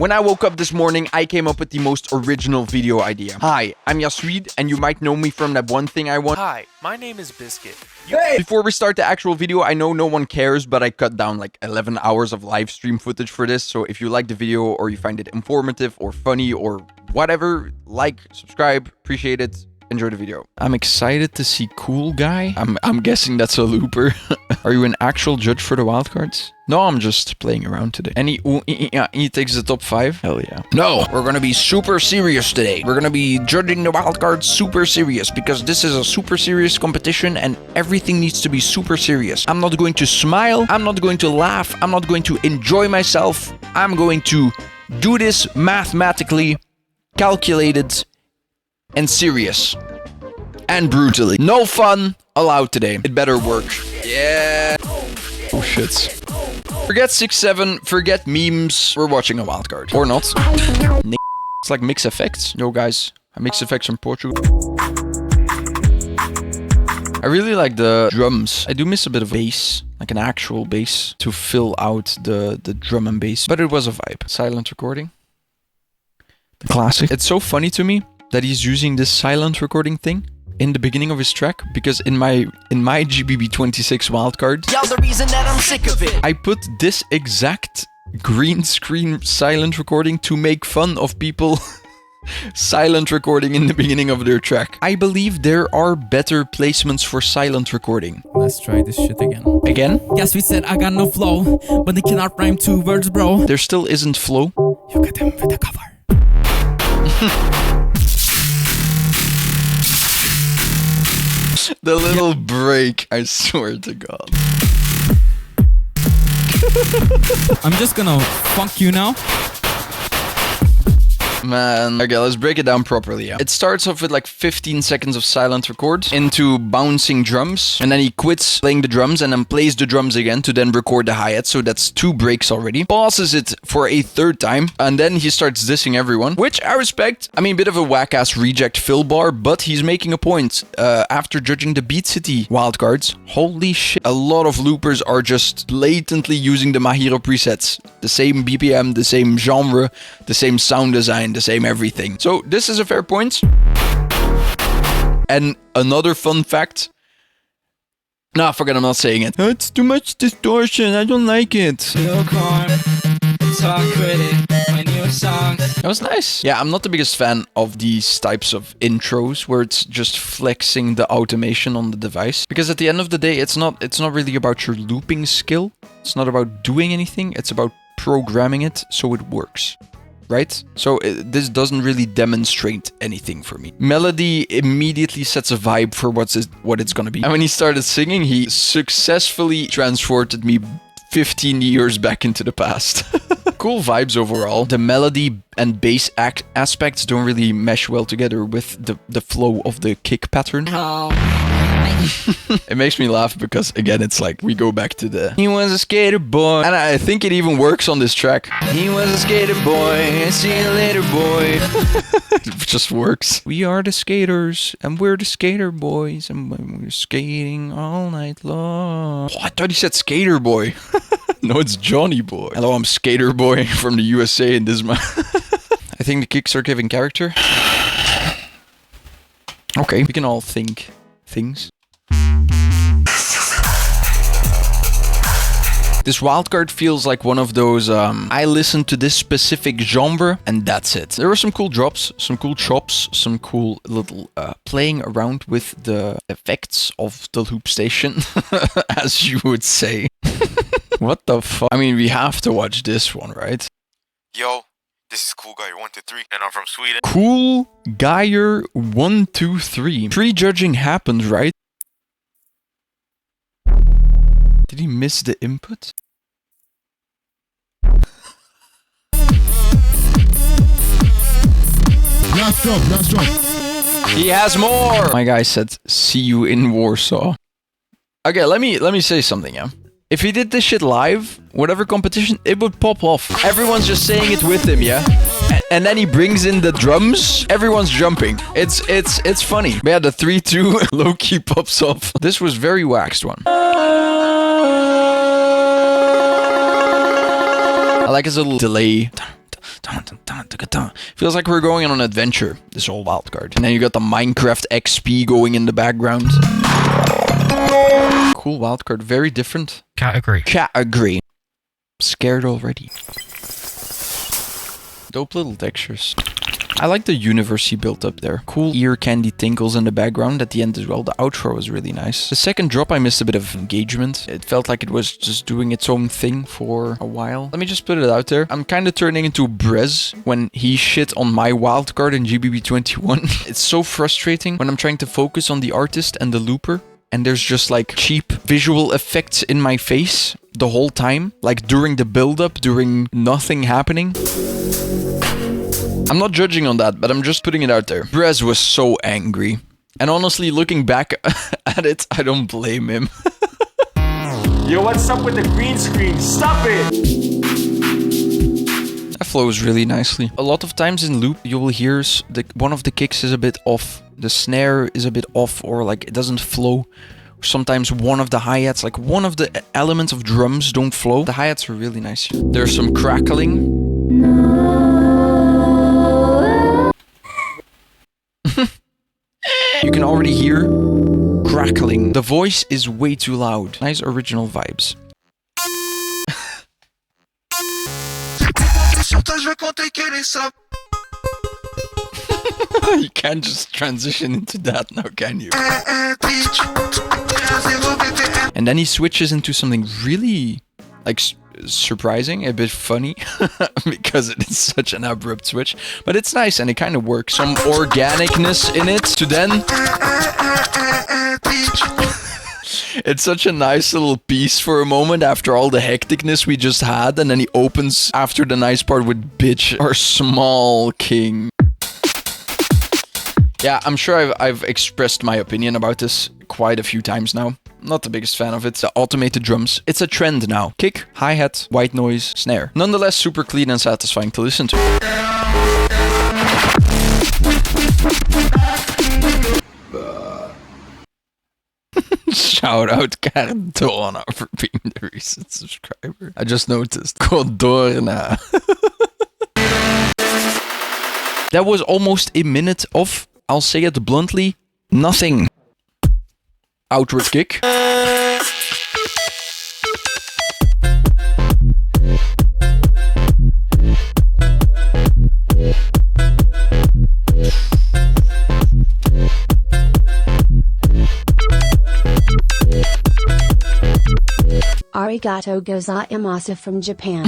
When I woke up this morning, I came up with the most original video idea. Hi, I'm Yaswede, and you might know me from that one thing I want. Hi, my name is Biscuit. Before we start the actual video, I know no one cares, but I cut down like 11 hours of live stream footage for this. So if you like the video or you find it informative or funny or whatever, like, subscribe, appreciate it. Enjoy the video. I'm excited to see Cool Guy. I'm guessing that's a looper. Are you an actual judge for the wildcards? No, I'm just playing around today. And he takes the top 5. Hell yeah. No, we're gonna be super serious today. We're gonna be judging the wildcards super serious because this is a super serious competition and everything needs to be super serious. I'm not going to smile. I'm not going to laugh. I'm not going to enjoy myself. I'm going to do this mathematically, calculated, and serious. And brutally. No fun allowed today. It better work. Yeah. Oh shit. Forget 6-7, forget memes. We're watching a wildcard. Or not. It's like mix effects. No guys, I mix effects from Portugal. I really like the drums. I do miss a bit of bass, like an actual bass to fill out the drum and bass. But it was a vibe. Silent recording. The classic. It's so funny to me that he's using this silent recording thing in the beginning of his track, because in my GBB26 wildcard, Y'all the reason that I'm sick of it. I put this exact green screen silent recording to make fun of people silent recording in the beginning of their track. I believe there are better placements for silent recording. Let's try this shit again. Again? Yes, we said I got no flow, but they cannot rhyme 2 words, bro. There still isn't flow. You got them with the cover. The little break, I swear to God. I'm just gonna funk you now. Man. Okay, let's break it down properly. Yeah. It starts off with like 15 seconds of silent record into bouncing drums. And then he quits playing the drums and then plays the drums again to then record the hi-hat. So that's 2 breaks already. Pauses it for a 3rd time. And then he starts dissing everyone, which I respect. I mean, bit of a whack-ass reject fill bar, but he's making a point. After judging the Beat City wildcards, holy shit. A lot of loopers are just blatantly using the Mahiro presets. The same BPM, the same genre, the same sound design, the same everything. So this is a fair point. And another fun fact. Nah, forget, I'm not saying it. It's too much distortion. I don't like it. That was nice. Yeah, I'm not the biggest fan of these types of intros where it's just flexing the automation on the device. Because at the end of the day, it's not really about your looping skill. It's not about doing anything. It's about programming it so it works. Right? So this doesn't really demonstrate anything for me. Melody immediately sets a vibe for what it's gonna be. And when he started singing, he successfully transported me 15 years back into the past. Cool vibes overall. The melody and bass aspects don't really mesh well together with the flow of the kick pattern. It makes me laugh because, again, it's like we go back to the he was a skater boy. And I think it even works on this track. He was a skater boy. See you later, boy. It just works. We are the skaters and we're the skater boys and we're skating all night long. Oh, I thought he said skater boy. No, it's Johnny Boy. Hello, I'm Skater Boy from the USA in this man. I think the kicks are giving character. Okay, we can all think things. This wildcard feels like one of those, I listen to this specific genre and that's it. There were some cool drops, some cool chops, some cool little playing around with the effects of the Loopstation, as you would say. What the fuck? I mean, we have to watch this one, right? Yo, this is Cool Guy 123, and I'm from Sweden. Cool Guyer 123. Prejudging happened, right? Did he miss the input? Last drop. He has more! My guy said, see you in Warsaw. Okay, let me say something, yeah? If he did this shit live, whatever competition, it would pop off. Everyone's just saying it with him, yeah? And then he brings in the drums, everyone's jumping. It's funny. But yeah, the 3-2 low-key pops off. This was very waxed one. I like his little delay. Feels like we're going on an adventure, this whole Wildcard. And then you got the Minecraft XP going in the background. Cool Wildcard, very different. Category. Scared already. Dope little textures. I like the universe he built up there. Cool ear candy tinkles in the background at the end as well. The outro was really nice. The second drop, I missed a bit of engagement. It felt like it was just doing its own thing for a while. Let me just put it out there. I'm kind of turning into Brez when he shit on my Wildcard in GBB26. It's so frustrating when I'm trying to focus on the artist and the looper, and there's just like cheap visual effects in my face the whole time. Like during the build-up, during nothing happening. I'm not judging on that, but I'm just putting it out there. Brez was so angry. And honestly, looking back at it, I don't blame him. Yo, what's up with the green screen? Stop it! That flows really nicely. A lot of times in loop, you will hear one of the kicks is a bit off. The snare is a bit off, or like it doesn't flow. Sometimes one of the hi-hats, like one of the elements of drums don't flow. The hi-hats are really nice here. There's some crackling. You can already hear crackling. The voice is way too loud. Nice original vibes. You can't just transition into that now, can you? And then he switches into something really, like, surprising, a bit funny, because it is such an abrupt switch. But it's nice and it kind of works. Some organicness in it to then... It's such a nice little piece for a moment after all the hecticness we just had. And then he opens after the nice part with "Bitch, our small king." Yeah, I'm sure I've expressed my opinion about this quite a few times now. Not the biggest fan of it. The automated drums. It's a trend now. Kick, hi-hat, white noise, snare. Nonetheless, super clean and satisfying to listen to. Shout out Cardona for being the recent subscriber. I just noticed. Codorna. That was almost a minute of, I'll say it bluntly, nothing. Outward kick. Arigato gozaimasu from Japan.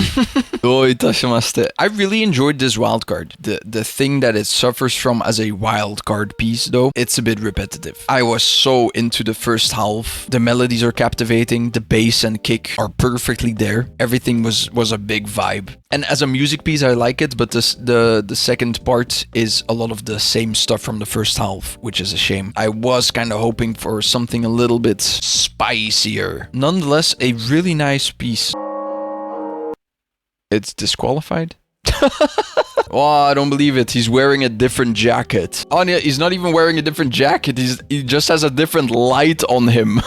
I really enjoyed this Wildcard. The thing that it suffers from as a Wildcard piece, though, it's a bit repetitive. I was so into the first half. The melodies are captivating. The bass and kick are perfectly there. Everything was a big vibe. And as a music piece, I like it, but the second part is a lot of the same stuff from the first half, which is a shame. I was kind of hoping for something a little bit spicier. Nonetheless, a really nice piece. It's disqualified? Oh, I don't believe it. He's wearing a different jacket. Oh, yeah, he's not even wearing a different jacket. He just has a different light on him.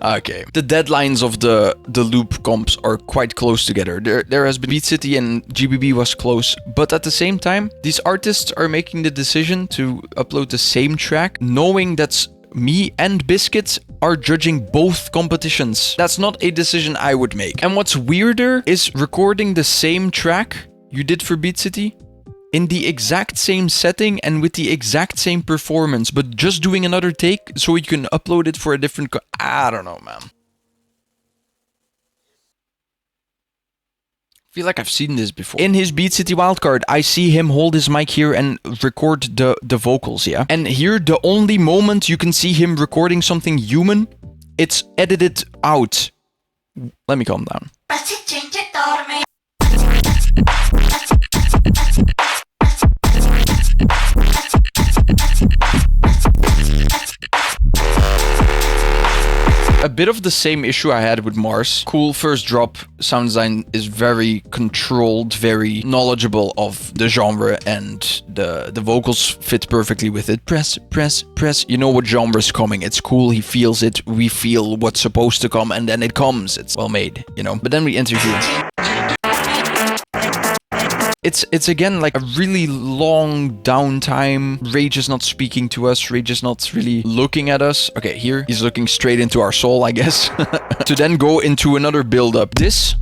Okay. The deadlines of the loop comps are quite close together. There has been Beat City and GBB was close. But at the same time, these artists are making the decision to upload the same track, knowing that me and Biscuit are judging both competitions. That's not a decision I would make. And what's weirder is recording the same track you did for Beat City in the exact same setting and with the exact same performance, but just doing another take so you can upload it for a different... I don't know, man. I feel like I've seen this before. In his Beat City Wildcard, I see him hold his mic here and record the vocals, yeah? And here, the only moment you can see him recording something human, it's edited out. Let me calm down. A bit of the same issue I had with Mars. Cool first drop. Sound design is very controlled, very knowledgeable of the genre, and the vocals fit perfectly with it. Press, press, press. You know what genre is coming. It's cool. He feels it. We feel what's supposed to come, and then it comes. It's well made, you know. But then we enter here. It's again like a really long downtime. Rage is not speaking to us. Rage is not really looking at us. Okay, here he's looking straight into our soul, I guess. To then go into another build-up. This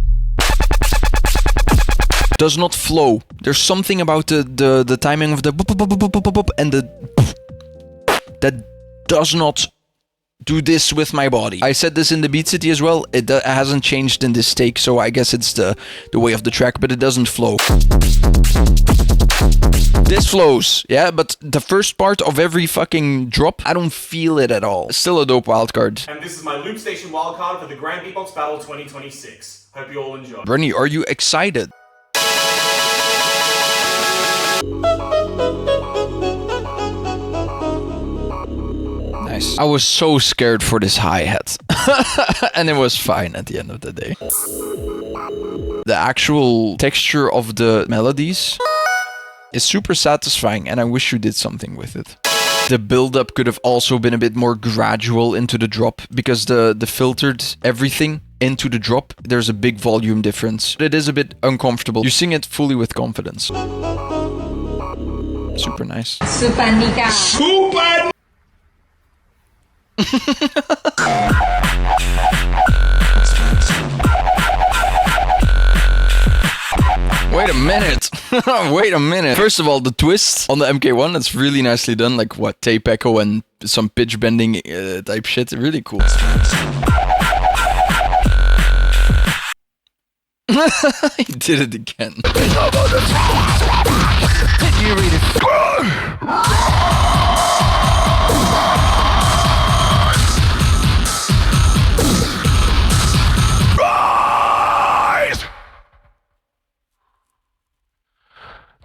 does not flow. There's something about the timing of the and the that does not do this with my body. I said this in the Beat City as well. It hasn't changed in this take, so I guess it's the way of the track, but it doesn't flow. This flows, yeah, but the first part of every fucking drop, I don't feel it at all. Still a dope wildcard. And this is my Loopstation wildcard for the Grand Beatbox Battle 2026. Hope you all enjoy. Bernie, are you excited? Nice. I was so scared for this hi-hat. And it was fine at the end of the day. The actual texture of the melodies is super satisfying, and I wish you did something with it. The build-up could have also been a bit more gradual into the drop, because the filtered everything into the drop, there's a big volume difference. It is a bit uncomfortable. You sing it fully with confidence. Super nice. Super Nika. Super! Wait a minute. Wait a minute. First of all, the twist on the MK1, it's really nicely done. Like what, tape echo and some pitch bending type shit. Really cool. He did it again. You read it.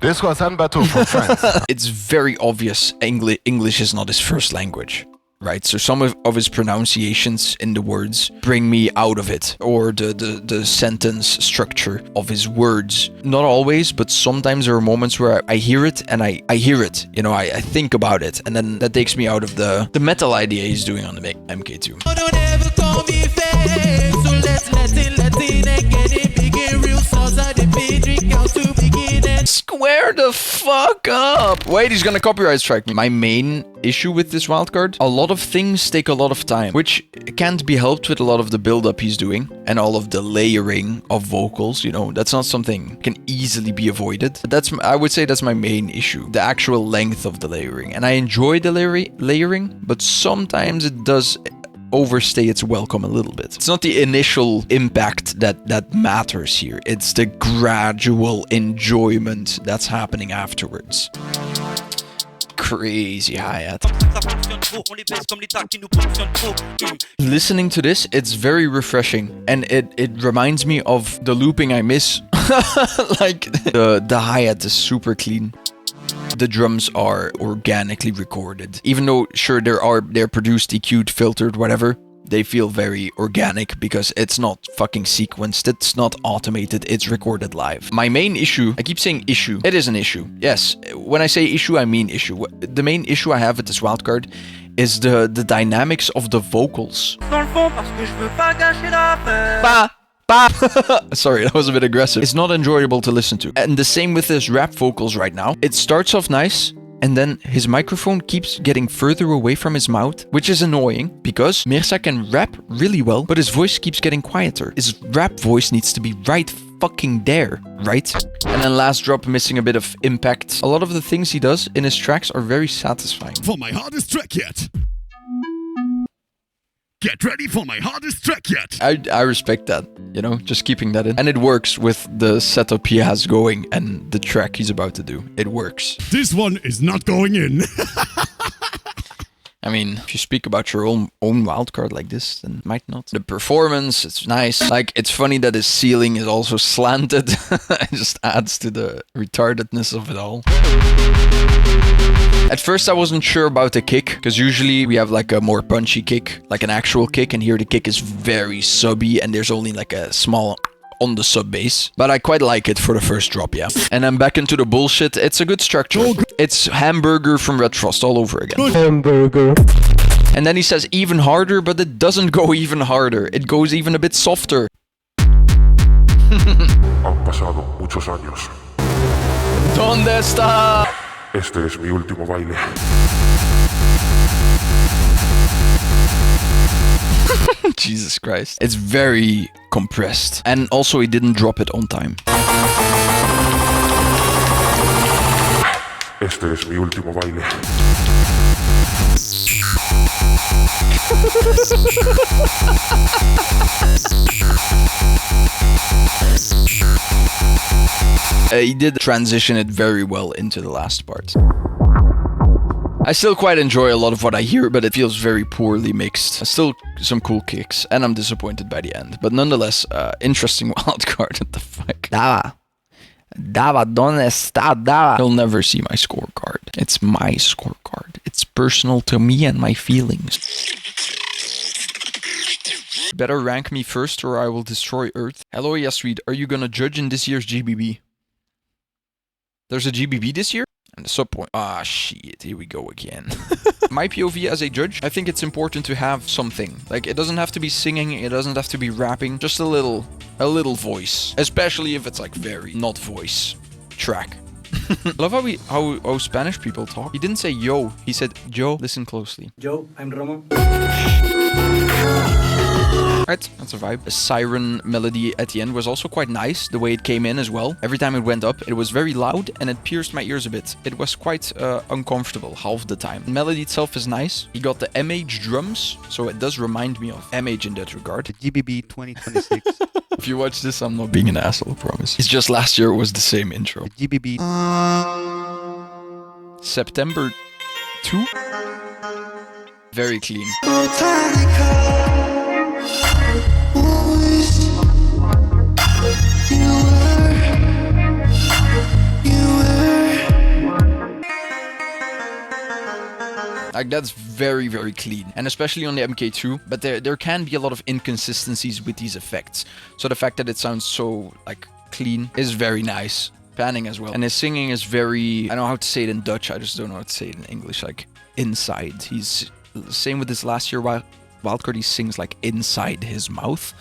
This was Anbatu from France. It's very obvious English is not his first language, right? So some of his pronunciations in the words bring me out of it, or the sentence structure of his words. Not always, but sometimes there are moments where I hear it and I hear it, you know, I think about it, and then that takes me out of the metal idea he's doing on the MK2. Square the fuck up! Wait, he's gonna copyright strike me. My main issue with this wildcard, a lot of things take a lot of time, which can't be helped with a lot of the build-up he's doing and all of the layering of vocals, you know, that's not something can easily be avoided. But I would say that's my main issue, the actual length of the layering. And I enjoy the layering, but sometimes it does overstay its welcome a little bit. It's not the initial impact that matters here. It's the gradual enjoyment that's happening afterwards. Crazy hi-hat. Listening to this, it's very refreshing, and it reminds me of the looping I miss. Like the hi-hat is super clean. The drums are organically recorded. Even though, sure, they're produced, EQ'd, filtered, whatever, they feel very organic because it's not fucking sequenced, it's not automated, it's recorded live. My main issue, I keep saying issue, it is an issue. Yes, when I say issue, I mean issue. The main issue I have with this wildcard is the dynamics of the vocals. Sorry, that was a bit aggressive. It's not enjoyable to listen to. And the same with his rap vocals right now. It starts off nice, and then his microphone keeps getting further away from his mouth, which is annoying because Mirza can rap really well, but his voice keeps getting quieter. His rap voice needs to be right fucking there, right? And then last drop, missing a bit of impact. A lot of the things he does in his tracks are very satisfying. For my hardest track yet. Get ready for my hardest track yet. I respect that, you know, just keeping that in. And it works with the setup he has going and the track he's about to do. It works. This one is not going in. I mean, if you speak about your own wildcard like this, then it might not. The performance, it's nice. Like, it's funny that his ceiling is also slanted. It just adds to the retardedness of it all. At first, I wasn't sure about the kick, because usually we have like a more punchy kick, like an actual kick, and here the kick is very subby, and there's only like a small on the sub bass. But I quite like it for the first drop, yeah. And I'm back into the bullshit. It's a good structure. It's Hamburger from Red Frost all over again. Hamburger. And then he says even harder, but it doesn't go even harder. It goes even a bit softer. Han pasado muchos años. ¿Dónde está? Este es mi último baile. Jesus Christ. It's very compressed. And also he didn't drop it on time. Este es mi último baile. He did transition it very well into the last part. I still quite enjoy a lot of what I hear, but it feels very poorly mixed. Still some cool kicks, and I'm disappointed by the end. But nonetheless, interesting wildcard. What the fuck? Dava. Dava, ¿dónde está Dava? You'll never see my scorecard. It's my scorecard. It's personal to me and my feelings. Better rank me first or I will destroy Earth. Hello, Yaswede. Are you gonna judge in this year's GBB? There's a GBB this year? And the sub point. Ah, shit. Here we go again. My POV as a judge, I think it's important to have something. Like, it doesn't have to be singing, it doesn't have to be rapping. Just a little voice. Especially if it's like very not voice track. I love how Spanish people talk. He didn't say yo, he said Joe. Listen closely. Joe, I'm Roman. Right, that's a vibe. The siren melody at the end was also quite nice, the way it came in as well. Every time it went up, it was very loud and it pierced my ears a bit. It was quite uncomfortable half the time. The melody itself is nice. He got the MH drums, so it does remind me of MH in that regard. GBB26. If you watch this, I'm not being an asshole, I promise. It's just last year was the same intro. GBB. September 2? Very clean. Like, that's very, very clean. And especially on the MK2. But there can be a lot of inconsistencies with these effects. So the fact that it sounds so, like, clean is very nice. Panning as well. And his singing is very... I don't know how to say it in Dutch. I just don't know how to say it in English. Like, inside. He's... Same with this last year Wildcard, he sings, like, inside his mouth.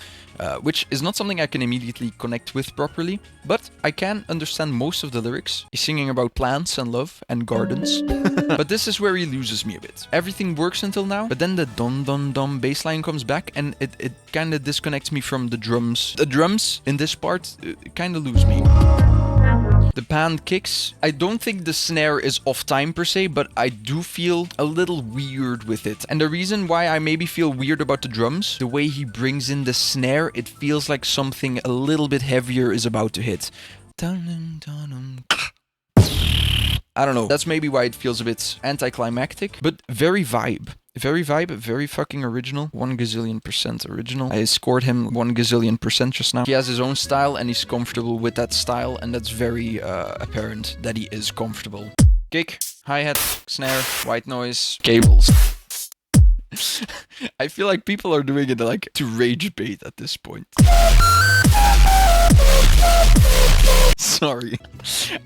Which is not something I can immediately connect with properly, but I can understand most of the lyrics. He's singing about plants and love and gardens, but this is where he loses me a bit. Everything works until now, but then the dum dum dum bass line comes back and it kind of disconnects me from the drums. The drums in this part kind of lose me. The pan kicks. I don't think the snare is off time per se, but I do feel a little weird with it. And the reason why I maybe feel weird about the drums, the way he brings in the snare, it feels like something a little bit heavier is about to hit. I don't know. That's maybe why it feels a bit anticlimactic, but very vibe. Very vibe, very fucking original. 1 gazillion% original. I scored him 1 gazillion% just now. He has his own style and he's comfortable with that style, and that's very apparent that he is comfortable. Kick, hi-hat, snare, white noise, cables. I feel like people are doing it like to rage bait at this point. Sorry.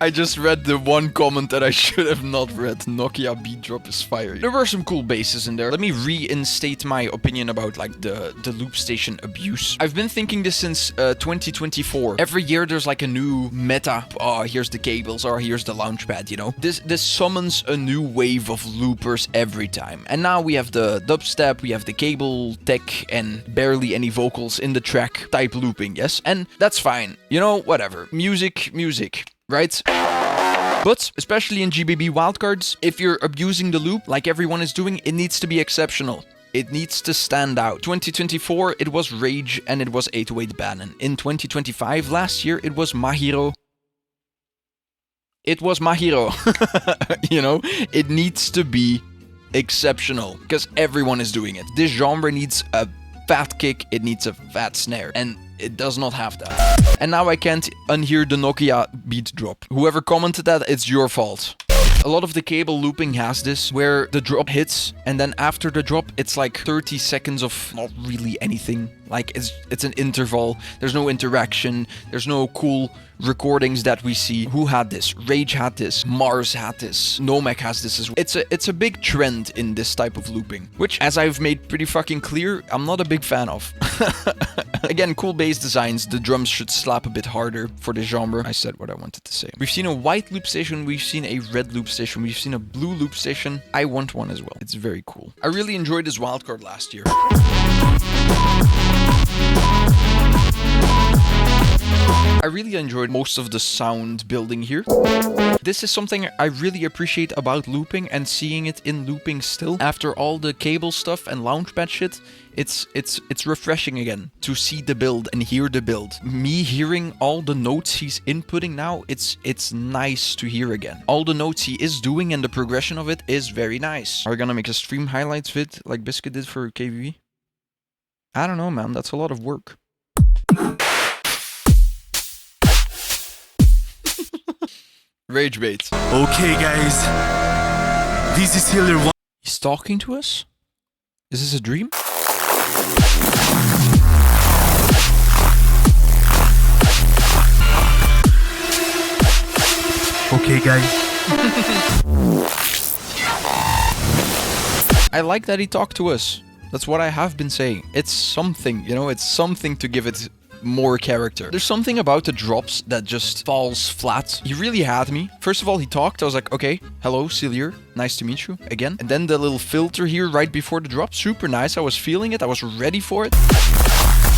I just read the one comment that I should have not read. Nokia beat drop is fire. There were some cool basses in there. Let me reinstate my opinion about like the Loopstation abuse. I've been thinking this since 2024. Every year there's like a new meta. Oh, here's the cables, or here's the launchpad, you know. This summons a new wave of loopers every time. And now we have the dubstep, we have the cable tech, and barely any vocals in the track type looping, yes? And that's fine. You know, whatever. Music, right? But, especially in GBB Wildcards, if you're abusing the loop, like everyone is doing, it needs to be exceptional. It needs to stand out. 2024, it was Rage and it was 808 Bannon. In 2025, last year, it was Mahiro. It was Mahiro. You know, it needs to be exceptional because everyone is doing it. This genre needs a fat kick, it needs a fat snare, and it does not have that. And now I can't unhear the Nokia beat drop. Whoever commented that, it's your fault. A lot of the cable looping has this, where the drop hits, and then after the drop, it's like 30 seconds of not really anything. Like, it's an interval. There's no interaction. There's no cool recordings that we see. Who had this? Rage had this. Mars had this. Nomek has this as well. It's a big trend in this type of looping, which, as I've made pretty fucking clear, I'm not a big fan of. Again, cool bass designs. The drums should slap a bit harder for the genre. I said what I wanted to say. We've seen a white loop station. We've seen a red loop station. We've seen a blue loop station. I want one as well. It's very cool. I really enjoyed this wildcard last year. I really enjoyed most of the sound building here. This is something I really appreciate about looping, and seeing it in looping still. After all the cable stuff and launchpad shit, it's refreshing again to see the build and hear the build. Me hearing all the notes he's inputting now, it's nice to hear again. All the notes he is doing and the progression of it is very nice. Are we gonna make a stream highlights vid like Biscuit did for KVV? I don't know, man. That's a lot of work. Rage bait. Okay, guys. This is Healer 1. He's talking to us? Is this a dream? Okay, guys. I like that he talked to us. That's what I have been saying. It's something, you know, it's something to give it more character. There's something about the drops that just falls flat. He really had me. First of all, he talked. I was like, okay, hello, Celier. Nice to meet you again. And then the little filter here right before the drop. Super nice. I was feeling it. I was ready for it.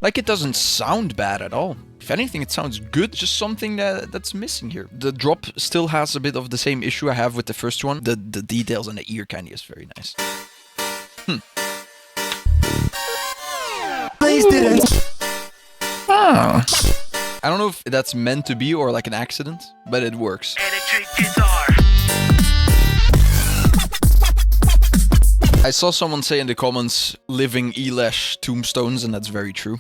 Like, it doesn't sound bad at all. If anything, it sounds good. Just something that's missing here. The drop still has a bit of the same issue I have with the first one. The details on the ear candy is very nice. Please didn't. Oh. I don't know if that's meant to be or like an accident, but it works. Electric guitar. I saw someone say in the comments, living Elish tombstones, and that's very true.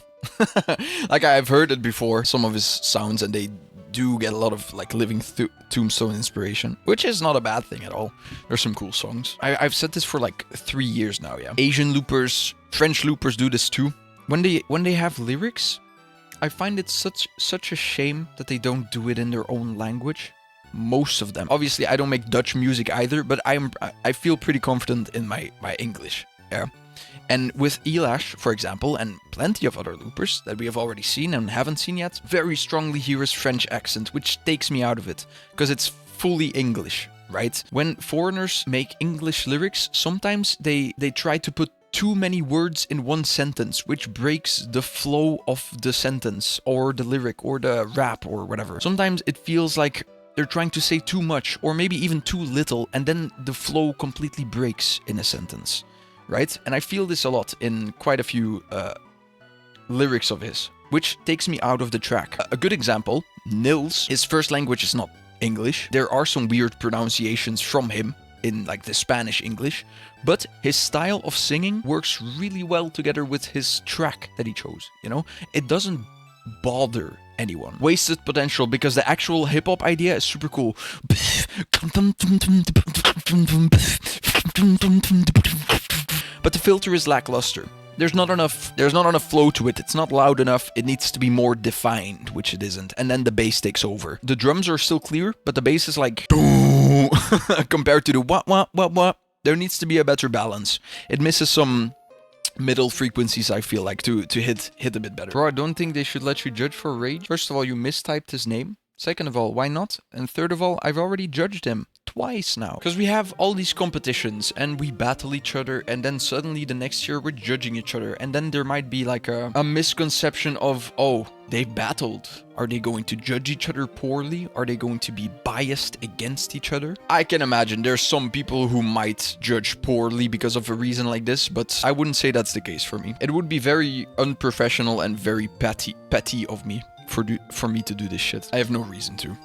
Like, I've heard it before, some of his sounds, and they do get a lot of like living tombstone inspiration, which is not a bad thing at all. There's some cool songs. I've said this for like 3 years now, yeah. Asian loopers, French loopers do this too. When they have lyrics, I find it such a shame that they don't do it in their own language. Most of them. Obviously, I don't make Dutch music either, but I feel pretty confident in my English. Yeah. And with Elish, for example, and plenty of other loopers that we have already seen and haven't seen yet, very strongly hear his French accent, which takes me out of it, because it's fully English, right? When foreigners make English lyrics, sometimes they try to put too many words in one sentence, which breaks the flow of the sentence or the lyric or the rap or whatever. Sometimes it feels like they're trying to say too much or maybe even too little, and then the flow completely breaks in a sentence, right? And I feel this a lot in quite a few lyrics of his, which takes me out of the track. A good example, Nils, his first language is not English. There are some weird pronunciations from him in like the Spanish English, but his style of singing works really well together with his track that he chose, you know? It doesn't bother anyone. Wasted potential, because the actual hip-hop idea is super cool. But the filter is lackluster. There's not enough flow to it. It's not loud enough. It needs to be more defined, which it isn't. And then the bass takes over. The drums are still clear, but the bass is like compared to the what. There needs to be a better balance. It misses some middle frequencies, I feel like, to hit a bit better. Bro, I don't think they should let you judge for Rage. First of all, you mistyped his name. Second of all, why not? And third of all, I've already judged him twice now. Because we have all these competitions and we battle each other, and then suddenly the next year we're judging each other, and then there might be like a misconception of, oh, they battled. Are they going to judge each other poorly? Are they going to be biased against each other? I can imagine there's some people who might judge poorly because of a reason like this, but I wouldn't say that's the case for me. It would be very unprofessional and very petty of me for me to do this shit. I have no reason to.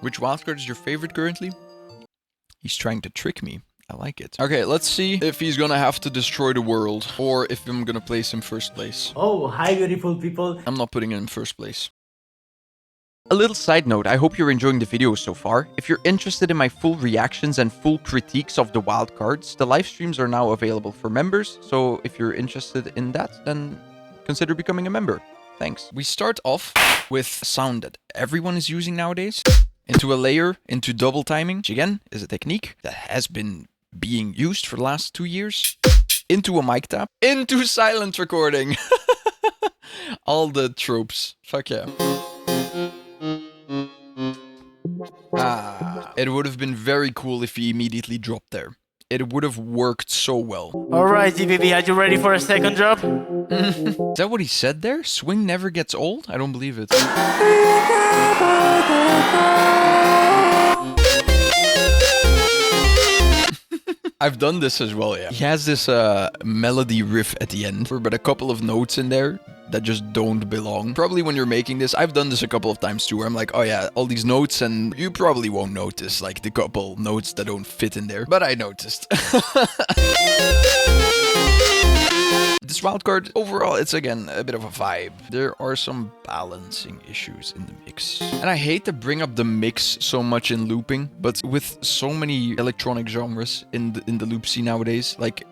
Which wildcard is your favorite currently? He's trying to trick me. I like it. Okay, let's see if he's gonna have to destroy the world, or if I'm gonna place him first place. Oh, hi beautiful people. I'm not putting him in first place. A little side note, I hope you're enjoying the video so far. If you're interested in my full reactions and full critiques of the wildcards, the live streams are now available for members, so if you're interested in that, then consider becoming a member. Thanks. We start off with sound that everyone is using nowadays. Into a layer, into double timing, which again is a technique that has been being used for the last 2 years. Into a mic tap. Into silent recording. All the tropes. Fuck yeah. It would have been very cool if he immediately dropped there. It would have worked so well. Alright, GBB, are you ready for a second drop? Is that what he said there? Swing never gets old? I don't believe it. I've done this as well, yeah. He has this melody riff at the end, but a couple of notes in there that just don't belong. Probably when you're making this, I've done this a couple of times too, where I'm like, oh yeah, all these notes, and you probably won't notice, like, the couple notes that don't fit in there. But I noticed. This wildcard, overall, it's again a bit of a vibe. There are some balancing issues in the mix. And I hate to bring up the mix so much in looping, but with so many electronic genres in the loop scene nowadays, like,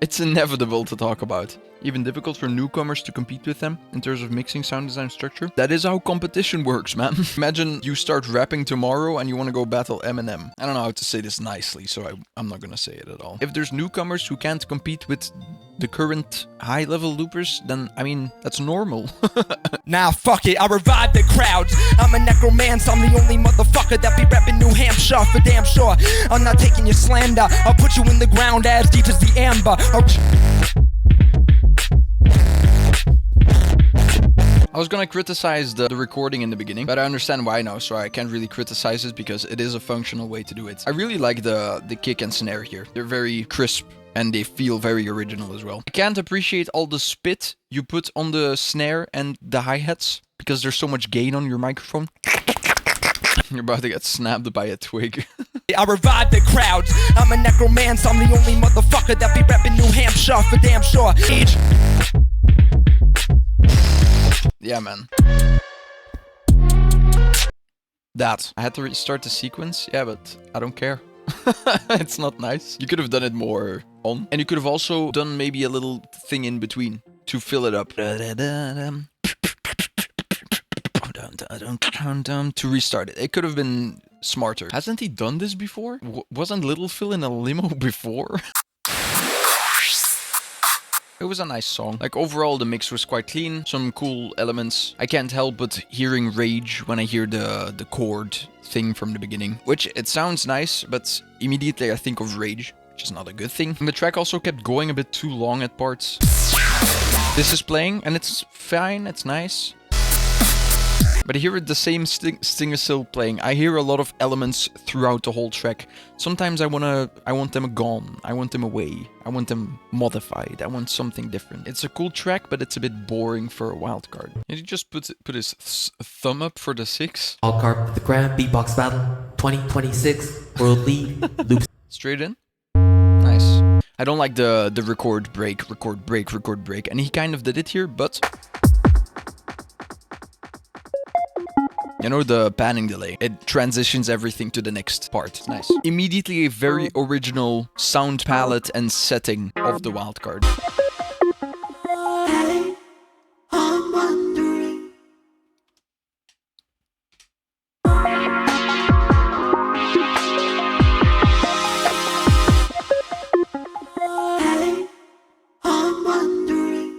it's inevitable to talk about. Even difficult for newcomers to compete with them in terms of mixing, sound design, structure. That is how competition works, man. Imagine you start rapping tomorrow and you want to go battle Eminem. I don't know how to say this nicely, so I'm not gonna say it at all. If there's newcomers who can't compete with the current high-level loopers, then, I mean, that's normal. Nah, fuck it, I revive the crowds. I'm a necromancer, I'm the only motherfucker that be reppin' New Hampshire for damn sure. I'm not taking your slander, I'll put you in the ground as deep as the amber. I was gonna criticize the recording in the beginning, but I understand why now, so I can't really criticize it because it is a functional way to do it. I really like the kick and snare here. They're very crisp and they feel very original as well. I can't appreciate all the spit you put on the snare and the hi-hats because there's so much gain on your microphone. You're about to get snapped by a twig. I revive the crowds. I'm a necromancer, I'm the only motherfucker that be reppin' New Hampshire for damn sure. Yeah, man. That. I had to restart the sequence. Yeah, but I don't care. It's not nice. You could have done it more on. And you could have also done maybe a little thing in between to fill it up. To restart it. It could have been smarter. Hasn't he done this before? Wasn't Little Phil in a limo before? It was a nice song. Like, overall, the mix was quite clean. Some cool elements. I can't help but hearing Rage when I hear the chord thing from the beginning. Which, it sounds nice, but immediately I think of Rage, which is not a good thing. And the track also kept going a bit too long at parts. This is playing, and it's fine, it's nice. But I hear the same stinger still playing. I hear a lot of elements throughout the whole track. Sometimes I want them gone. I want them away. I want them modified. I want something different. It's a cool track, but it's a bit boring for a wildcard. Did he just put his thumb up for the 6? Wildcard, the Grand Beatbox Battle 2026 World League Loops. Straight in. Nice. I don't like the record break, record break, record break. And he kind of did it here, but... You know, the panning delay. It transitions everything to the next part. Nice. Immediately a very original sound palette and setting of the wildcard. Hey, I'm wondering. Hey, I'm wondering.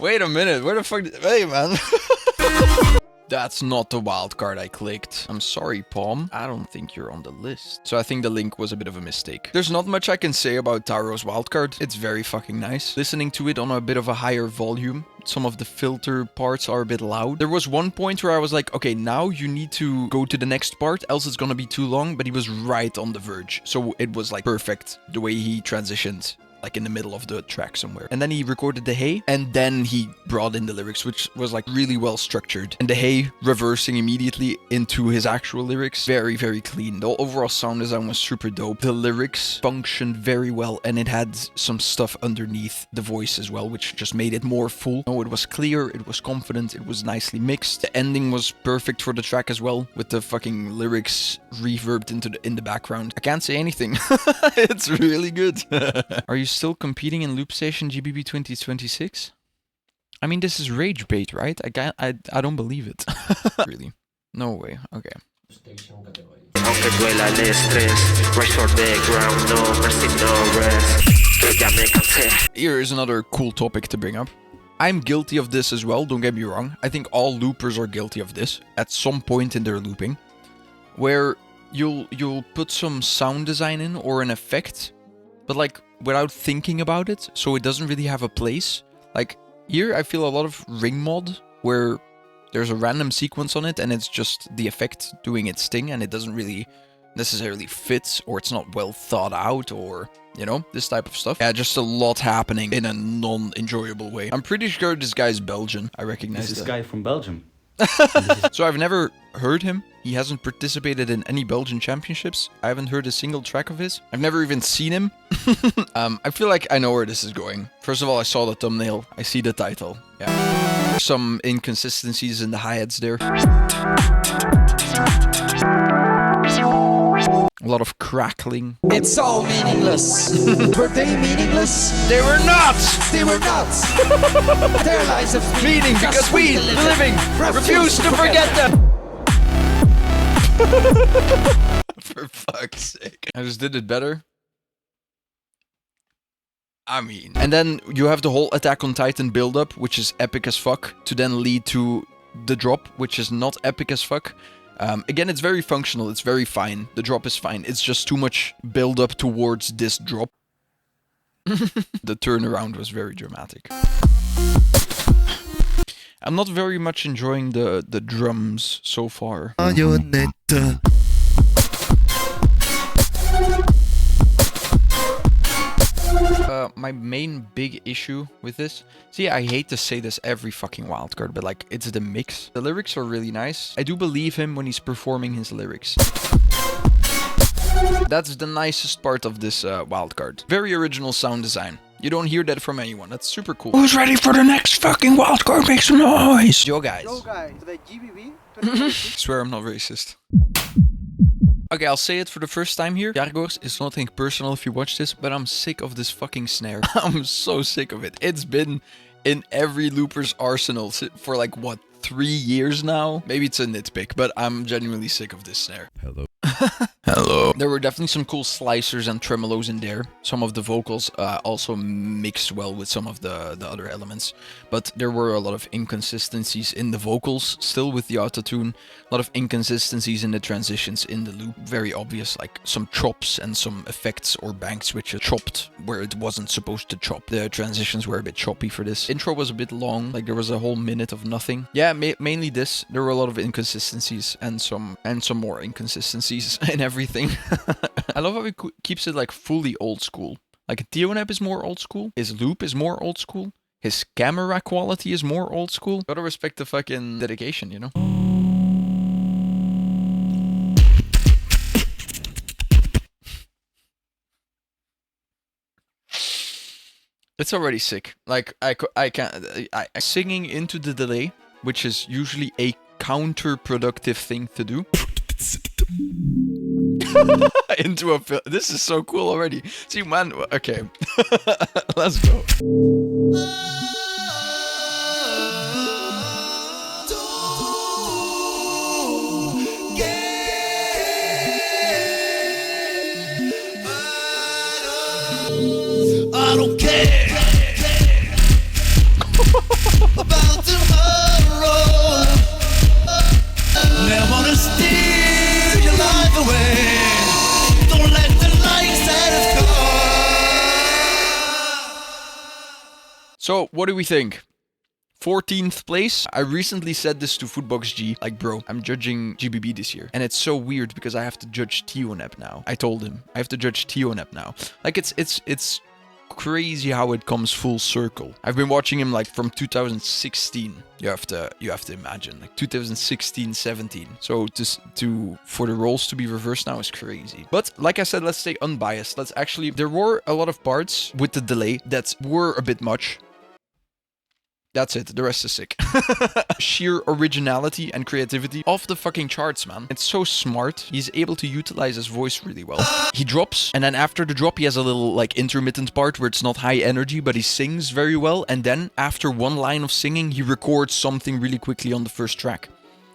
Wait a minute, where the fuck did... Hey, man. That's not the wildcard I clicked. I'm sorry, Palm. I don't think you're on the list. So I think the link was a bit of a mistake. There's not much I can say about Taro's wildcard. It's very fucking nice. Listening to it on a bit of a higher volume. Some of the filter parts are a bit loud. There was one point where I was like, okay, now you need to go to the next part, else it's gonna be too long. But he was right on the verge. So it was like perfect the way he transitioned like in the middle of the track somewhere. And then he recorded the hey, and then he brought in the lyrics, which was like really well structured. And the hey reversing immediately into his actual lyrics, very, very clean. The overall sound design was super dope. The lyrics functioned very well, and it had some stuff underneath the voice as well, which just made it more full. No, it was clear, it was confident, it was nicely mixed. The ending was perfect for the track as well, with the fucking lyrics reverbed in the background. I can't say anything. It's really good. Are you still competing in Loopstation GBB26? I mean, this is rage bait, right? I don't believe it. Really. No way. Okay. Here is another cool topic to bring up. I'm guilty of this as well, don't get me wrong. I think all loopers are guilty of this at some point in their looping, where you'll put some sound design in or an effect, but like without thinking about it, so it doesn't really have a place. Like here I feel a lot of ring mod where there's a random sequence on it and it's just the effect doing its thing and it doesn't really necessarily fit, or it's not well thought out, or you know, this type of stuff. Yeah, just a lot happening in a non-enjoyable way. I'm pretty sure this guy's Belgian. I recognize This guy from Belgium. So I've never heard him. He hasn't participated in any Belgian championships. I haven't heard a single track of his. I've never even seen him. I feel like I know where this is going. First of all, I saw the thumbnail. I see the title. Yeah. Some inconsistencies in the hi-hats there. A lot of crackling. It's all meaningless. Were they meaningless? They were not! They were not. Their lives of Meaning because we, the living, refuse to forget them! For fuck's sake. I just did it better. I mean. And then you have the whole Attack on Titan build-up, which is epic as fuck, to then lead to the drop, which is not epic as fuck. Again, it's very functional, it's very fine. The drop is fine. It's just too much build-up towards this drop. The turnaround was very dramatic. I'm not very much enjoying the drums so far. My main big issue with this, see, I hate to say this every fucking wildcard, but like, it's the mix. The lyrics are really nice. I do believe him when he's performing his lyrics. That's the nicest part of this wildcard. Very original sound design. You don't hear that from anyone. That's super cool. Who's ready for the next fucking wildcard? Make some noise! Yo guys. Yo guys, the GBB. I swear I'm not racist. Okay, I'll say it for the first time here. Yargors, it's nothing personal if you watch this, but I'm sick of this fucking snare. I'm so sick of it. It's been in every looper's arsenal for like, what, 3 years now? Maybe it's a nitpick, but I'm genuinely sick of this snare. Hello. Hello. There were definitely some cool slicers and tremolos in there. Some of the vocals also mixed well with some of the other elements. But there were a lot of inconsistencies in the vocals, still with the autotune. A lot of inconsistencies in the transitions in the loop. Very obvious, like some chops and some effects or bank switches chopped where it wasn't supposed to chop. The transitions were a bit choppy for this. Intro was a bit long, like there was a whole minute of nothing. Yeah, mainly this. There were a lot of inconsistencies and some more inconsistencies in everything. I love how he keeps it like fully old school. Like Theonep is more old school. His loop is more old school. His camera quality is more old school. Gotta respect the fucking dedication, you know? It's already sick. Like, I can't... singing into the delay, which is usually a counterproductive thing to do. Into a film. This is so cool already. See, man, okay. Let's go. I don't care about tomorrow. Never wanna steal your life away. Don't let the lights set us go. So, what do we think? 14th place. I recently said this to Footbox G, like, bro, I'm judging GBB this year. And it's so weird because I have to judge Theonep now. I told him, I have to judge Theonep now. Like, it's crazy how it comes full circle. I've been watching him like from 2016. You have to imagine, like 2016, 17. So for the roles to be reversed now is crazy. But like I said, let's stay unbiased. There were a lot of parts with the delay that were a bit much. That's it, the rest is sick. Sheer originality and creativity off the fucking charts, man. It's so smart. He's able to utilize his voice really well. He drops, and then after the drop, he has a little, like, intermittent part where it's not high energy, but he sings very well. And then, after one line of singing, he records something really quickly on the first track.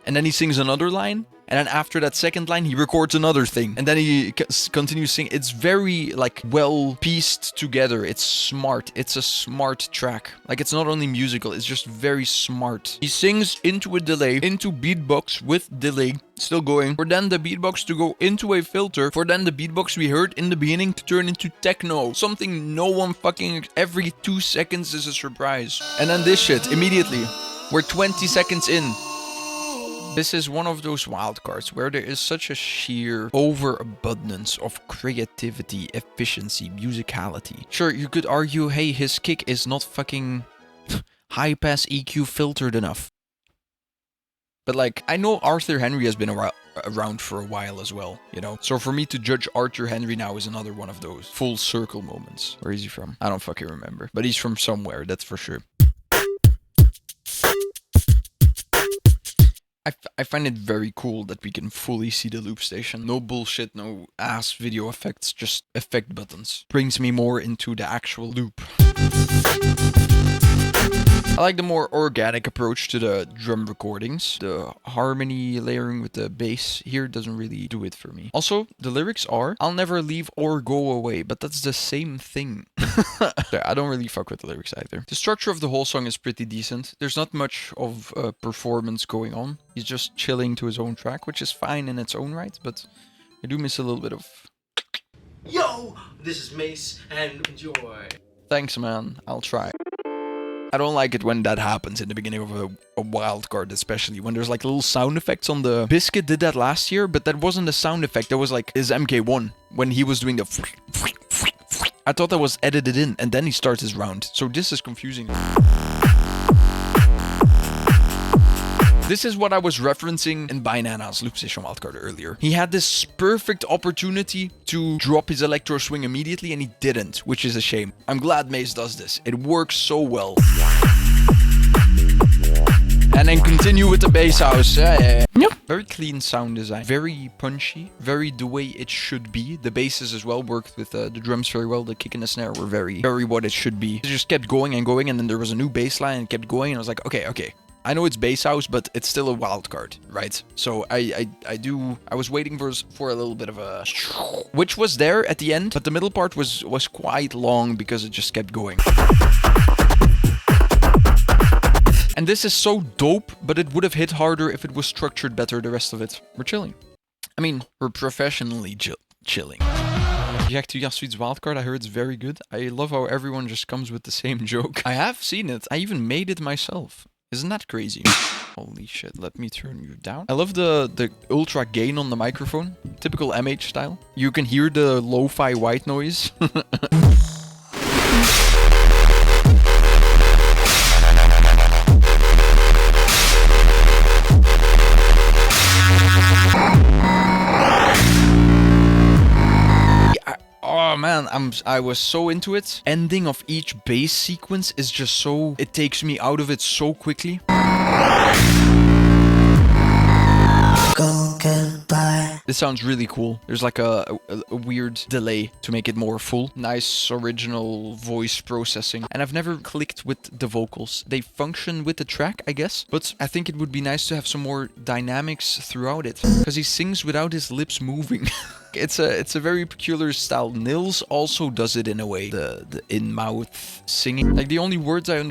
And then he sings another line. And then after that second line, he records another thing. And then he continues singing. It's very, like, well pieced together. It's smart. It's a smart track. Like, it's not only musical, it's just very smart. He sings into a delay, into beatbox with delay, still going, for then the beatbox to go into a filter, for then the beatbox we heard in the beginning to turn into techno. Something no one fucking, every 2 seconds is a surprise. And then this shit, immediately. We're 20 seconds in. This is one of those wildcards where there is such a sheer overabundance of creativity, efficiency, musicality. Sure, you could argue, hey, his kick is not fucking high-pass EQ filtered enough. But like, I know Arthur Henry has been around for a while as well, you know? So for me to judge Arthur Henry now is another one of those full circle moments. Where is he from? I don't fucking remember. But he's from somewhere, that's for sure. I find it very cool that we can fully see the Loopstation. No bullshit, no ass video effects, just effect buttons. Brings me more into the actual loop. I like the more organic approach to the drum recordings. The harmony layering with the bass here doesn't really do it for me. Also, the lyrics are, I'll never leave or go away, but that's the same thing. I don't really fuck with the lyrics either. The structure of the whole song is pretty decent. There's not much of a performance going on. He's just chilling to his own track, which is fine in its own right, but I do miss a little bit of... Yo, this is Mace, and enjoy. Thanks, man. I'll try. I don't like it when that happens in the beginning of a wildcard, especially when there's like little sound effects on the... Biscuit did that last year, but that wasn't a sound effect. That was like his MK1 when he was doing the... I thought that was edited in, and then he starts his round. So this is confusing. This is what I was referencing in Banana's Loopstation wildcard earlier. He had this perfect opportunity to drop his electro swing immediately, and he didn't, which is a shame. I'm glad Mace does this. It works so well. And then continue with the bass house. Yep. Very clean sound design. Very punchy. Very the way it should be. The basses as well worked with the drums very well. The kick and the snare were very what it should be. It just kept going and going, and then there was a new bass line and it kept going, and I was like, okay. I know it's bass house, but it's still a wild card, right? So I was waiting for a little bit of a... Which was there at the end, but the middle part was quite long because it just kept going. And this is so dope, but it would have hit harder if it was structured better, the rest of it. We're chilling. I mean, we're professionally chilling. React to Yaswede's wildcard, I heard it's very good. I love how everyone just comes with the same joke. I have seen it. I even made it myself. Isn't that crazy? Holy shit, let me turn you down. I love the ultra gain on the microphone. Typical MH style. You can hear the lo-fi white noise. Oh man, I was so into it. Ending of each bass sequence is just so... It takes me out of it so quickly. This sounds really cool. There's like a weird delay to make it more full. Nice original voice processing. And I've never clicked with the vocals. They function with the track, I guess. But I think it would be nice to have some more dynamics throughout it. Because he sings without his lips moving. It's a very peculiar style. Nils also does it in a way. The in-mouth singing. Like the only words I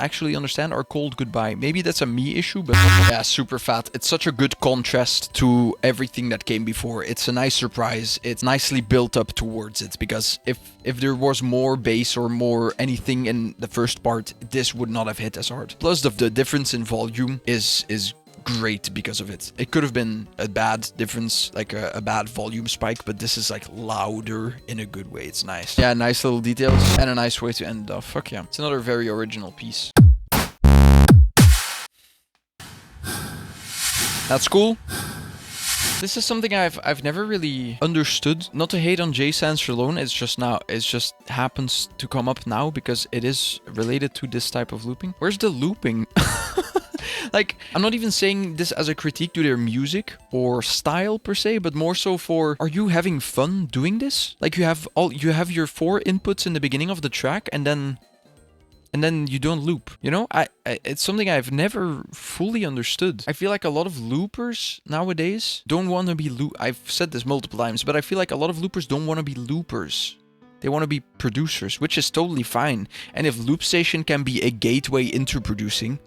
actually understand are cold goodbye. Maybe that's a me issue, but yeah, super fat. It's such a good contrast to everything that came before. It's a nice surprise. It's nicely built up towards it, because if there was more bass or more anything in the first part, this would not have hit as hard. Plus the difference in volume is great because of it. It could have been a bad difference, like a bad volume spike, but this is like louder in a good way. It's nice. Yeah, nice little details and a nice way to end it off. Fuck yeah. It's another very original piece. That's cool. This is something I've never really understood. Not to hate on J-Sans alone, it's just now. It just happens to come up now because it is related to this type of looping. Where's the looping? Like, I'm not even saying this as a critique to their music or style per se, but more so for, are you having fun doing this? Like, you have your 4 inputs in the beginning of the track and then you don't loop, you know? It's something I've never fully understood. I feel like a lot of loopers nowadays don't want to be I've said this multiple times, but I feel like a lot of loopers don't want to be loopers. They want to be producers, which is totally fine. And if Loopstation can be a gateway into producing,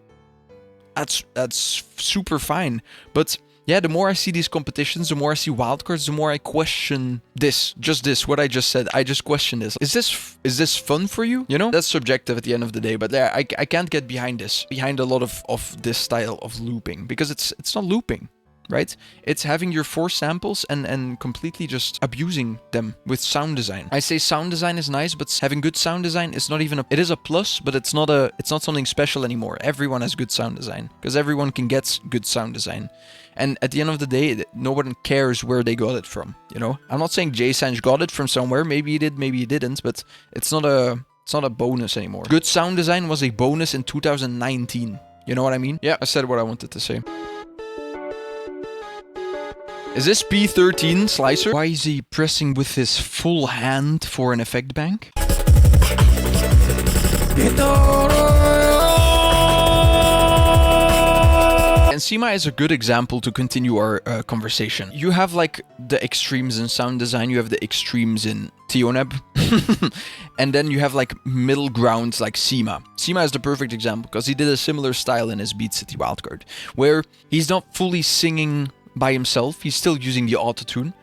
that's super fine. But yeah, the more I see these competitions, the more I see wildcards, the more I question this. Just this, what I just said. I just question this. Is this fun for you? You know? That's subjective at the end of the day. But yeah, I can't get behind this. Behind a lot of this style of looping. Because it's not looping, right? It's having your 4 samples and completely just abusing them with sound design. I say sound design is nice, but having good sound design is not even it is a plus, but it's not something special anymore. Everyone has good sound design because everyone can get good sound design. And at the end of the day, no one cares where they got it from, you know? I'm not saying J-Sanj got it from somewhere. Maybe he did, maybe he didn't, but it's not a bonus anymore. Good sound design was a bonus in 2019. You know what I mean? Yeah, I said what I wanted to say. Is this P13 Slicer? Why is he pressing with his full hand for an effect bank? And Sima is a good example to continue our conversation. You have like the extremes in sound design, you have the extremes in Tioneb, and then you have like middle grounds like Sima. Sima is the perfect example because he did a similar style in his Beat City Wildcard, where he's not fully singing by himself, he's still using the autotune,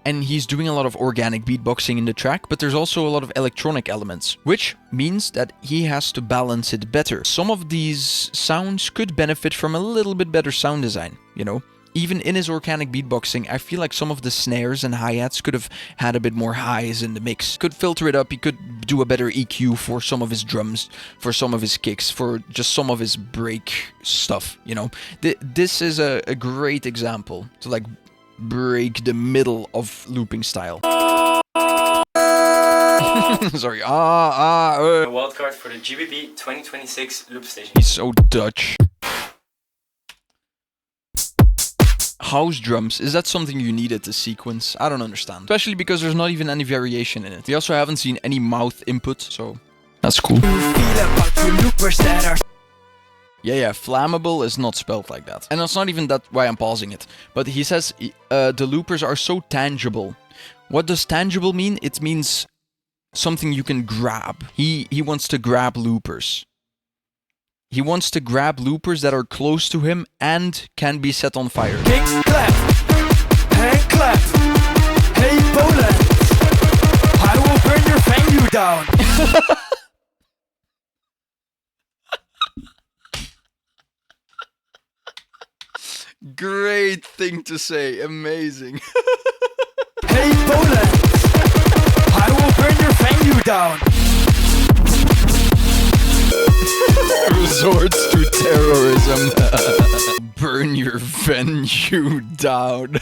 and he's doing a lot of organic beatboxing in the track, but there's also a lot of electronic elements, which means that he has to balance it better. Some of these sounds could benefit from a little bit better sound design, you know? Even in his organic beatboxing, I feel like some of the snares and hi-hats could have had a bit more highs in the mix. Could filter it up, he could do a better EQ for some of his drums, for some of his kicks, for just some of his break stuff, you know? This is a great example to like break the middle of looping style. Sorry, A wildcard for the GBB26 Loopstation. He's so Dutch. House drums, is that something you needed to sequence? I don't understand. Especially because there's not even any variation in it. We also haven't seen any mouth input, so that's cool. Yeah, flammable is not spelled like that. And that's not even that why I'm pausing it. But he says the loopers are so tangible. What does tangible mean? It means something you can grab. He wants to grab loopers. He wants to grab loopers that are close to him and can be set on fire. Kick, clap, hand clap. Hey, Poland, I will burn your venue down. Great thing to say. Amazing. Hey, Poland, I will burn your venue down. Resorts to terrorism. Burn your venue down.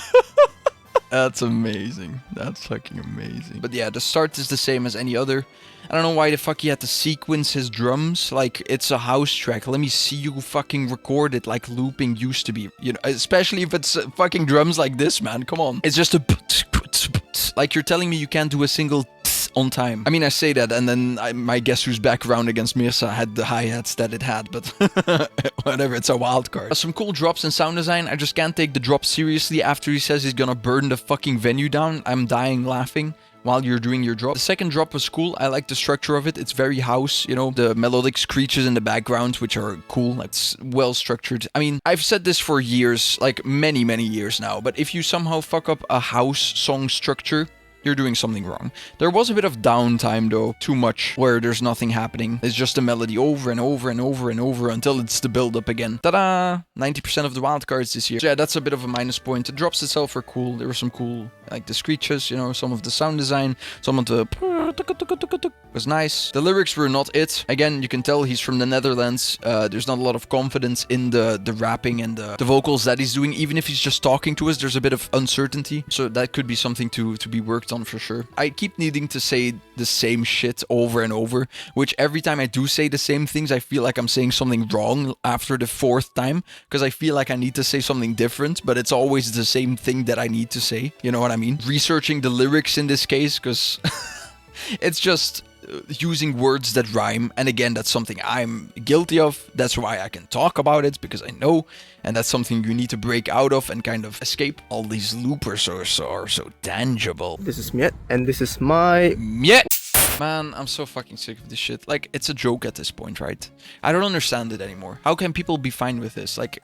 That's amazing. That's fucking amazing. But yeah, the start is the same as any other. I don't know why the fuck he had to sequence his drums. Like, it's a house track. Let me see you fucking record it like looping used to be. You know, especially if it's fucking drums like this, man. Come on. It's just a... Like, you're telling me you can't do a single... on time. I mean, I say that, and then my Guess Who's Back round against Mirsa had the hi-hats that it had, but whatever, it's a wild card. Some cool drops in sound design. I just can't take the drop seriously after he says he's gonna burn the fucking venue down. I'm dying laughing while you're doing your drop. The second drop was cool. I like the structure of it. It's very house, you know, the melodic screeches in the background, which are cool. It's well structured. I mean, I've said this for years, like many years now, but if you somehow fuck up a house song structure, you're doing something wrong. There was a bit of downtime though, too much, where there's nothing happening. It's just a melody over and over and over and over until it's the build up again. Ta-da! 90% of the wildcards this year. So yeah, that's a bit of a minus point. The drops itself were cool. There were some cool, like the screeches, you know, some of the sound design, some of the was nice. The lyrics were not it. Again, you can tell he's from the Netherlands. There's not a lot of confidence in the rapping and the vocals that he's doing. Even if he's just talking to us, there's a bit of uncertainty. So that could be something to be worked on for sure. I keep needing to say the same shit over and over, which every time I do say the same things, I feel like I'm saying something wrong after the 4th time, because I feel like I need to say something different, but it's always the same thing that I need to say. You know what I mean? Researching the lyrics in this case, because it's just using words that rhyme, and again, that's something I'm guilty of. That's why I can talk about it, because I know, and that's something you need to break out of and kind of escape. All these loopers are so tangible. This is Miet, and this is my Miet. Man, I'm so fucking sick of this shit. Like, it's a joke at this point, right? I don't understand it anymore. How can people be fine with this? Like,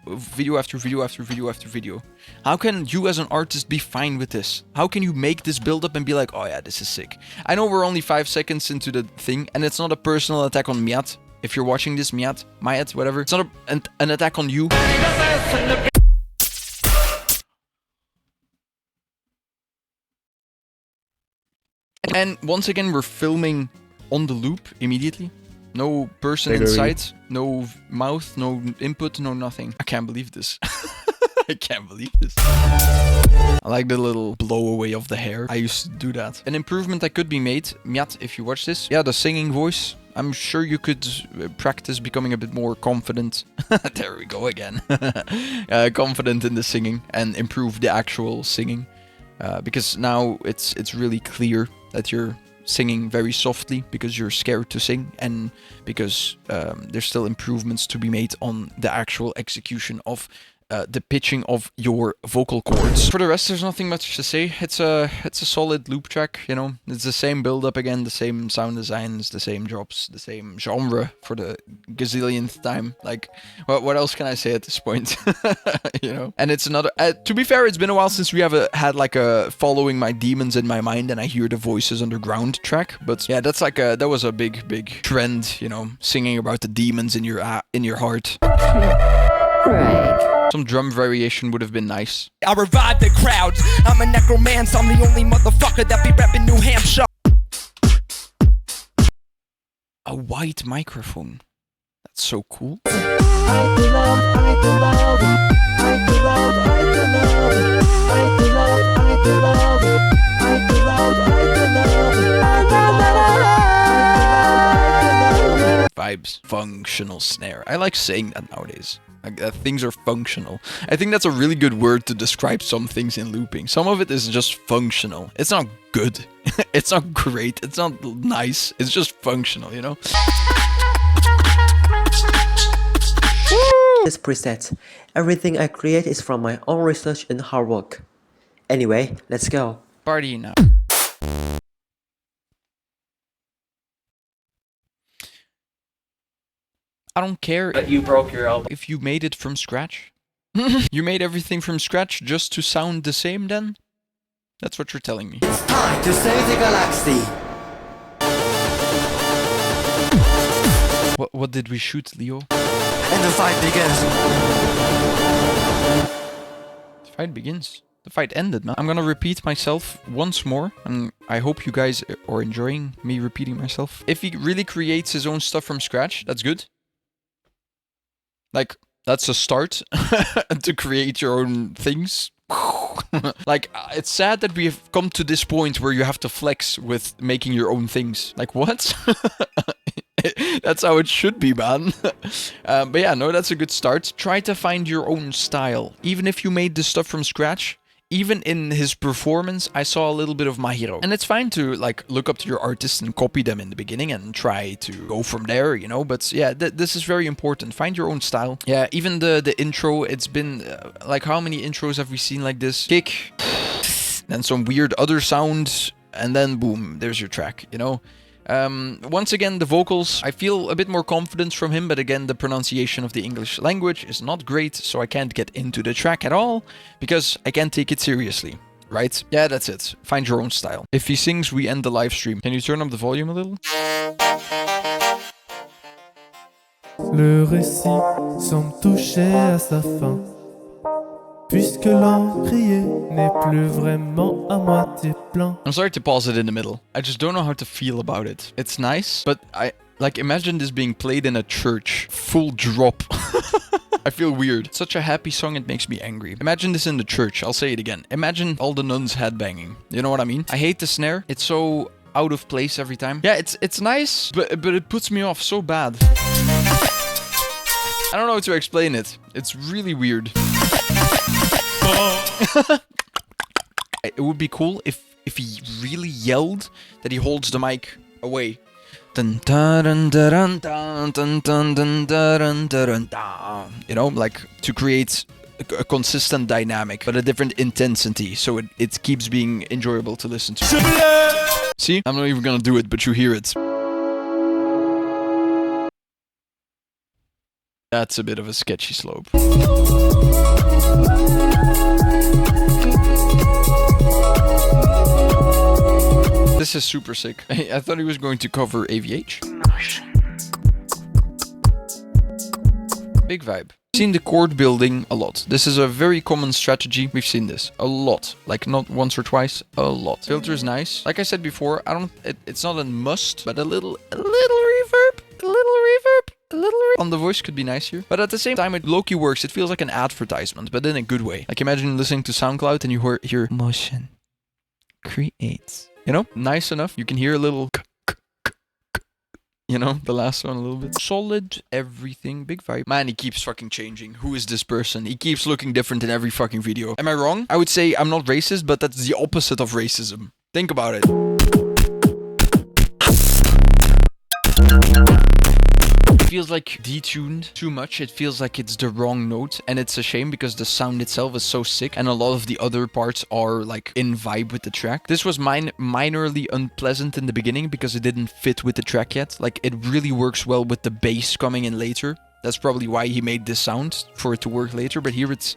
video after video after video after video. How can you as an artist be fine with this? How can you make this build up and be like, oh yeah, this is sick? I know we're only 5 seconds into the thing, and it's not a personal attack on Miat. If you're watching this, Miat, whatever. It's not an attack on you. And once again, we're filming on the loop immediately. No person in sight, no mouth, no input, no nothing. I can't believe this. I can't believe this. I like the little blow away of the hair. I used to do that. An improvement that could be made, Miat, if you watch this. Yeah, the singing voice. I'm sure you could practice becoming a bit more confident. There we go again. Confident in the singing and improve the actual singing. Because now it's really clear that you're singing very softly because you're scared to sing, and because there's still improvements to be made on the actual execution of the pitching of your vocal cords. For the rest, there's nothing much to say. It's a solid loop track, you know. It's the same build up again, the same sound designs, the same drops, the same genre for the gazillionth time. Like, what else can I say at this point? You know. And it's another. To be fair, it's been a while since we have had like a following my demons in my mind and I hear the voices underground track. But yeah, that's like that was a big trend, you know, singing about the demons in your heart. Right. Some drum variation would have been nice. I revive the crowds. I'm a necromancer. I'm the only motherfucker that be repping New Hampshire. A white microphone. That's so cool. Vibes. Functional snare. I like saying that nowadays. Like, things are functional. I think that's a really good word to describe some things in looping. Some of it is just functional. It's not good. It's not great. It's not nice. It's just functional, you know? This preset. Everything I create is from my own research and hard work. Anyway, let's go. Party now. I don't care. But you broke your album. If you made it from scratch. You made everything from scratch just to sound the same then? That's what you're telling me. It's time to save the galaxy. What did we shoot, Leo? And the fight begins. The fight begins. The fight ended, man. I'm gonna repeat myself once more, and I hope you guys are enjoying me repeating myself. If he really creates his own stuff from scratch, that's good. Like, that's a start to create your own things. Like, it's sad that we have come to this point where you have to flex with making your own things. Like, what? That's how it should be, man. But yeah, no, that's a good start. Try to find your own style. Even if you made this stuff from scratch, even in his performance, I saw a little bit of Mahiro. And it's fine to, like, look up to your artists and copy them in the beginning and try to go from there, you know? But yeah, this is very important. Find your own style. Yeah, even the intro, it's been, like, how many intros have we seen like this? Kick, then some weird other sound, and then boom, there's your track, you know? Once again, the vocals, I feel a bit more confidence from him, but again, the pronunciation of the English language is not great, so I can't get into the track at all, because I can't take it seriously. right? Yeah, that's it. Find your own style. If he sings, we end the live stream. Can you turn up the volume a little? Le récit semble toucher à sa fin, puisque l'encrier n'est plus vraiment à moitié plein. I'm sorry to pause it in the middle. I just don't know how to feel about it. It's nice, but like, imagine this being played in a church. Full drop. I feel weird. It's such a happy song, it makes me angry. Imagine this in the church. I'll say it again. Imagine all the nuns headbanging. You know what I mean? I hate the snare. It's so out of place every time. Yeah, it's nice, but it puts me off so bad. I don't know how to explain it. It's really weird. It would be cool if he really yelled that he holds the mic away. Dun, dun, dun, dun, dun, dun, dun, dun, dun, dun, dun. You know, like to create a consistent dynamic, but a different intensity, so it keeps being enjoyable to listen to. See? I'm not even gonna do it, but you hear it. That's a bit of a sketchy slope. This is super sick. I thought he was going to cover AVH. Big vibe. Seen the chord building a lot. This is a very common strategy. We've seen this a lot. Like not once or twice, a lot. Filter is nice. Like I said before, it's not a must, but a little reverb, on the voice could be nice here. But at the same time, it low-key works. It feels like an advertisement, but in a good way. Like imagine listening to SoundCloud and you hear motion creates. You know, nice enough. You can hear a little, you know, the last one a little bit. Solid, everything, big vibe. Man, he keeps fucking changing. Who is this person? He keeps looking different in every fucking video. Am I wrong? I would say I'm not racist, but that's the opposite of racism. Think about it. It feels like detuned too much. It feels like it's the wrong note, and it's a shame because the sound itself is so sick and a lot of the other parts are like in vibe with the track. This was minorly unpleasant in the beginning because it didn't fit with the track yet. Like it really works well with the bass coming in later. That's probably why he made this sound, for it to work later, but here it's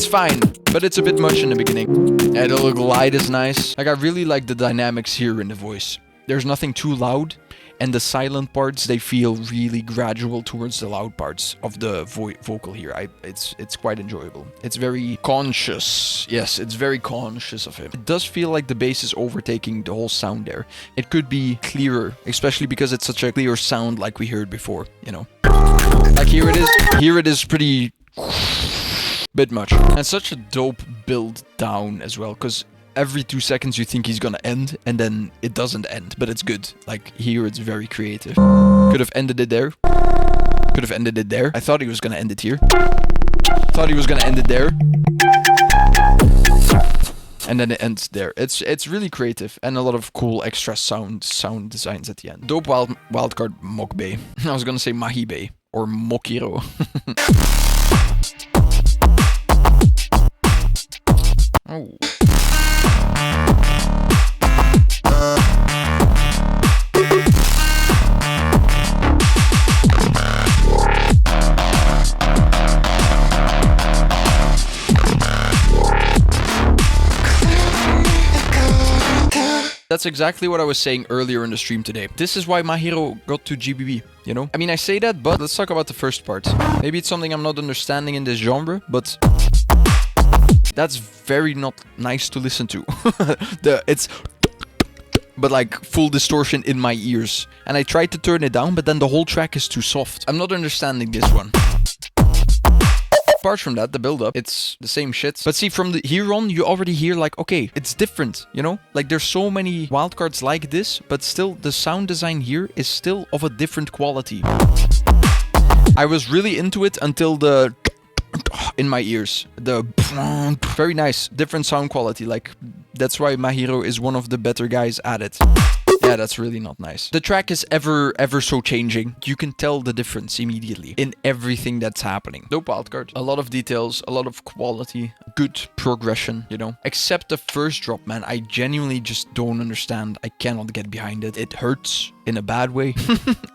fine, but it's a bit much in the beginning. Yeah, the little glide is nice. Like I really like the dynamics here in the voice. There's nothing too loud. And the silent parts, they feel really gradual towards the loud parts of the vocal here. It's quite enjoyable. It's very conscious. Yes, it's very conscious of him. It does feel like the bass is overtaking the whole sound there. It could be clearer, especially because it's such a clear sound like we heard before, you know. Like here it is. Here it is pretty bit much. And such a dope build down as well, because every 2 seconds you think he's gonna end, and then it doesn't end, but it's good. Like, here it's very creative. Could have ended it there. Could have ended it there. I thought he was gonna end it here. Thought he was gonna end it there. And then it ends there. It's really creative, and a lot of cool extra sound designs at the end. Dope Wildcard Mokbe. I was gonna say Mahiro or Mahiro. Oh. That's exactly what I was saying earlier in the stream today. This is why Mahiro got to GBB, you know? I mean, I say that, but let's talk about the first part. Maybe it's something I'm not understanding in this genre, but that's very not nice to listen to. It's but like full distortion in my ears. And I tried to turn it down, but then the whole track is too soft. I'm not understanding this one. Apart from that, the build-up, it's the same shit. But see, from here on, you already hear like, okay, it's different, you know? Like, there's so many wildcards like this, but still, the sound design here is still of a different quality. I was really into it until the in my ears. The very nice, different sound quality. Like, that's why Mahiro is one of the better guys at it. Yeah, that's really not nice. The track is ever so changing. You can tell the difference immediately in everything that's happening. Dope wildcard. A lot of details, a lot of quality, good progression, you know. Except the first drop, man. I genuinely just don't understand. I cannot get behind it. It hurts in a bad way.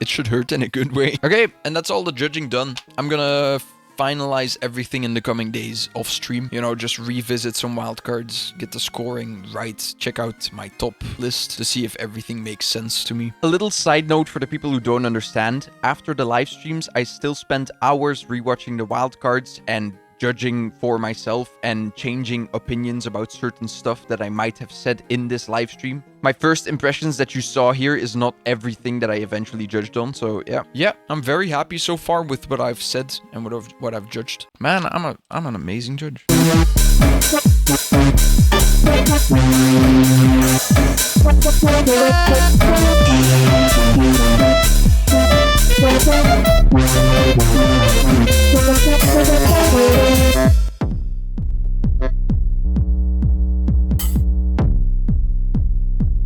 It should hurt in a good way. Okay, and that's all the judging done. I'm gonna finalize everything in the coming days off stream. You know, just revisit some wildcards, get the scoring right, check out my top list to see if everything makes sense to me. A little side note for the people who don't understand, after the live streams, I still spent hours rewatching the wildcards and judging for myself and changing opinions about certain stuff that I might have said in this live stream. My first impressions that you saw here is not everything that I eventually judged on, so yeah. Yeah, I'm very happy so far with what I've said and what I've judged. Man, I'm an amazing judge. Yeah.